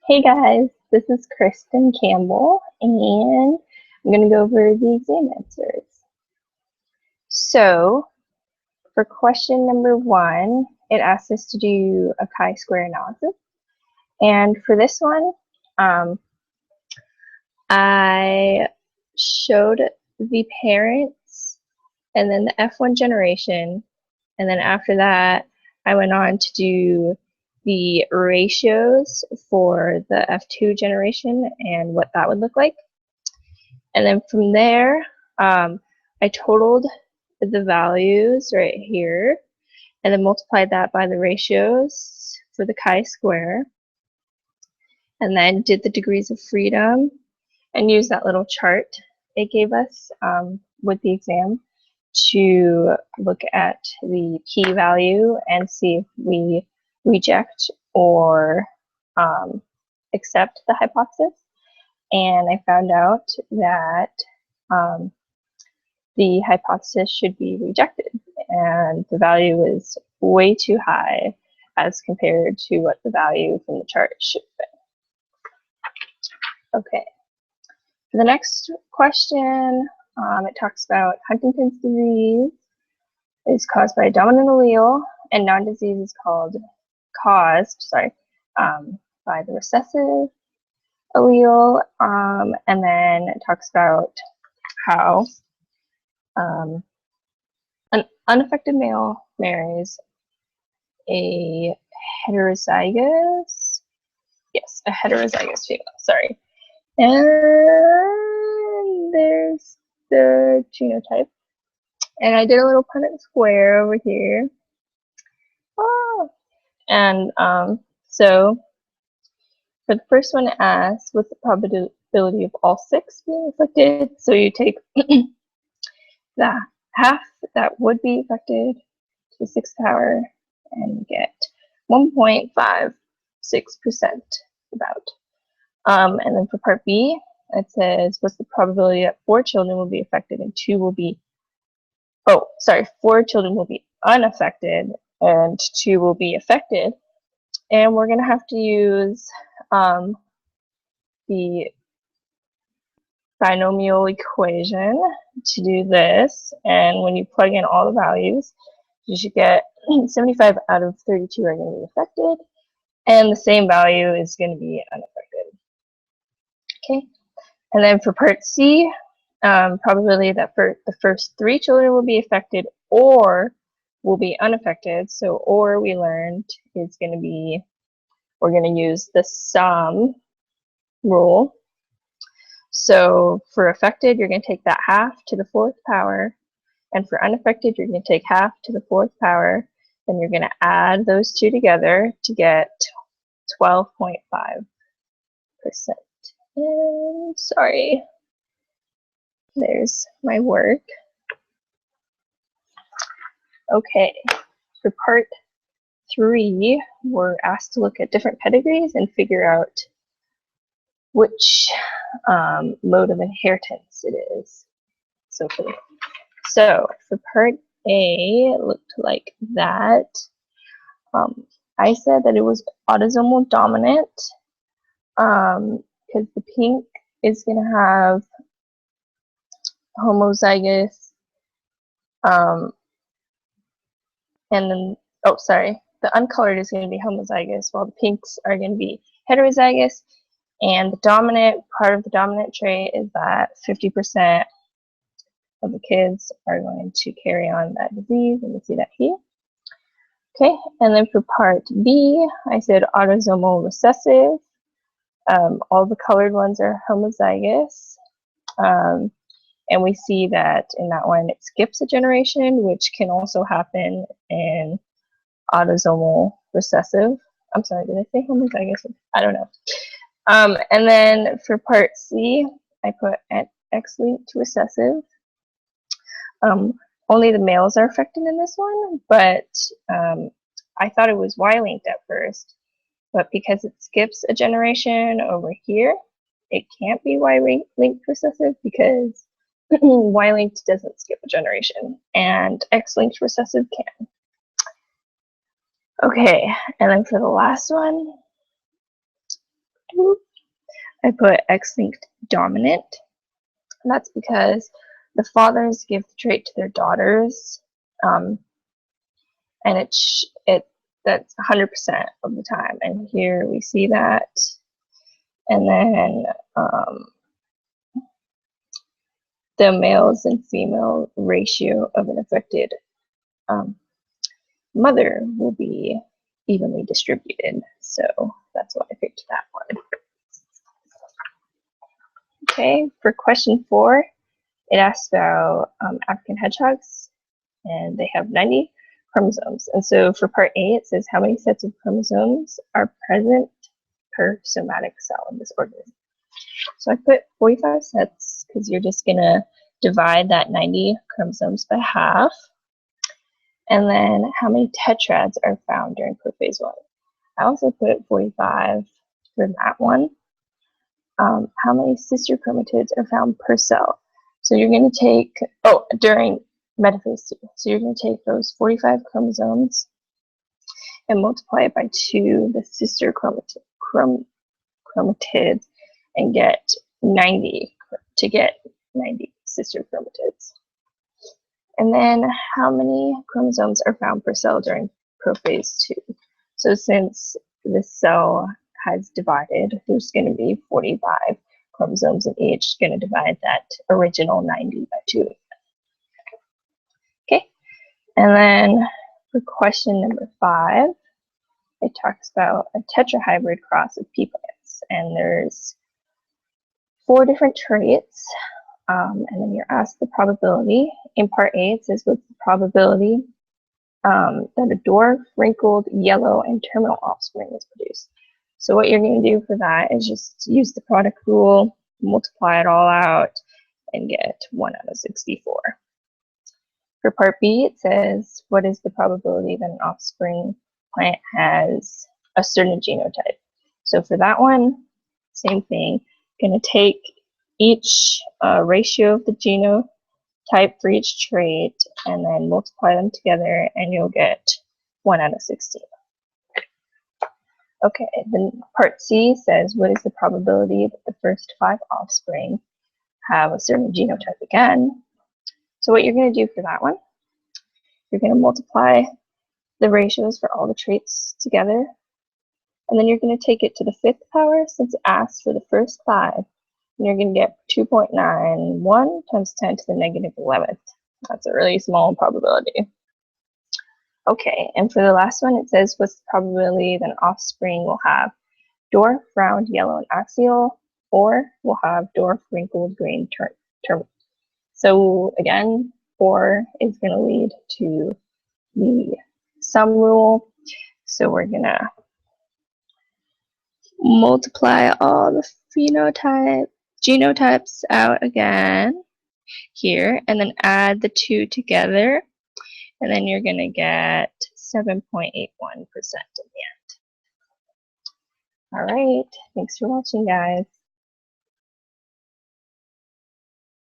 Hey guys, this is Kristen Campbell, and I'm going to go over the exam answers. So, for question number 1, it asks us to do a chi-square analysis. And for this one, I showed the parents and then the F1 generation, and then after that, I went on to do the ratios for the F2 generation and what that would look like. And then from there, I totaled the values right here and then multiplied that by the ratios for the chi-square, and then did the degrees of freedom and used that little chart it gave us with the exam to look at the p-value and see if we reject or accept the hypothesis. And I found out that the hypothesis should be rejected, and the value is way too high as compared to what the value from the chart should be. Okay, for the next question, it talks about Huntington's disease is caused by a dominant allele, and non-disease is caused by the recessive allele, and then it talks about how an unaffected male marries a heterozygous female, sorry. And there's the genotype. And I did a little Punnett square over here. Oh. And so for the first one, it asks, what's the probability of all 6 being affected? So you take the half that would be affected to the 6th power and get 1.56% about. And then for part B, it says, what's the probability that 4 children will be affected and 2 will be, 4 children will be unaffected and 2 will be affected. And we're going to have to use the binomial equation to do this. And when you plug in all the values, you should get 75 out of 32 are going to be affected, and the same value is going to be unaffected. Okay, and then for part C, probability that for the first 3 children will be affected or will be unaffected. So or we learned is going to be, we're going to use the sum rule. So for affected, you're going to take that half to the 4th power, and for unaffected, you're going to take half to the 4th power. Then you're going to add those two together to get 12.5%. And sorry, there's my work. Okay, for part 3, we're asked to look at different pedigrees and figure out which mode of inheritance it is. So for part A, it looked like that. I said that it was autosomal dominant because the pink is going to have homozygous, and then, the uncolored is going to be homozygous, while the pinks are going to be heterozygous. And the dominant part of the dominant trait is that 50% of the kids are going to carry on that disease, and you see that here. Okay, and then for part B, I said autosomal recessive. All the colored ones are homozygous. And we see that in that one, it skips a generation, which can also happen in autosomal recessive. I'm sorry, did I say homozygous? I don't know. And then for part C, I put an X-linked recessive. Only the males are affected in this one, but I thought it was Y-linked at first. But because it skips a generation over here, it can't be Y-linked recessive because Y-linked doesn't skip a generation, and X-linked recessive can. Okay, and then for the last one, I put X-linked dominant. And that's because the fathers give the trait to their daughters, and that's 100% of the time. And here we see that. And then the males and female ratio of an affected mother will be evenly distributed. So that's why I picked that one. Okay, for question 4, it asks about African hedgehogs, and they have 90 chromosomes. And so for part A, it says how many sets of chromosomes are present per somatic cell in this organism. So I put 45 sets because you're just going to divide that 90 chromosomes by half. And then how many tetrads are found during prophase 1? I also put 45 for that one. How many sister chromatids are found per cell? So you're going to take, during metaphase 2. So you're going to take those 45 chromosomes and multiply it by 2, the sister chromatids, and get 90 to get 90 sister chromatids. And then how many chromosomes are found per cell during prophase 2? So since the cell has divided, there's going to be 45 chromosomes in each, going to divide that original 90 by 2. Okay, and then for question number 5, it talks about a tetrahybrid cross of pea plants, and there's 4 different traits, and then you're asked the probability. In part A, it says what's the probability that a dwarf, wrinkled, yellow, and terminal offspring is produced. So what you're going to do for that is just use the product rule, multiply it all out, and get 1 out of 64. For part B, it says what is the probability that an offspring plant has a certain genotype. So for that one, same thing. Going to take each ratio of the genotype for each trait and then multiply them together, and you'll get 1 out of 16. Okay, then part C says what is the probability that the first 5 offspring have a certain genotype again. So what you're going to do for that one, you're going to multiply the ratios for all the traits together, and then you're going to take it to the 5th power since it asks for the first 5, and you're going to get 2.91 times 10 to the negative 11th. That's a really small probability. Okay, and for the last one, it says what's the probability that an offspring will have dwarf, round, yellow, and axial, or will have dwarf, wrinkled, green, terminal. So again, 4 is going to lead to the sum rule. So we're going to multiply all the genotypes out again here, and then add the 2 together, and then you're going to get 7.81% in the end. All right, thanks for watching, guys.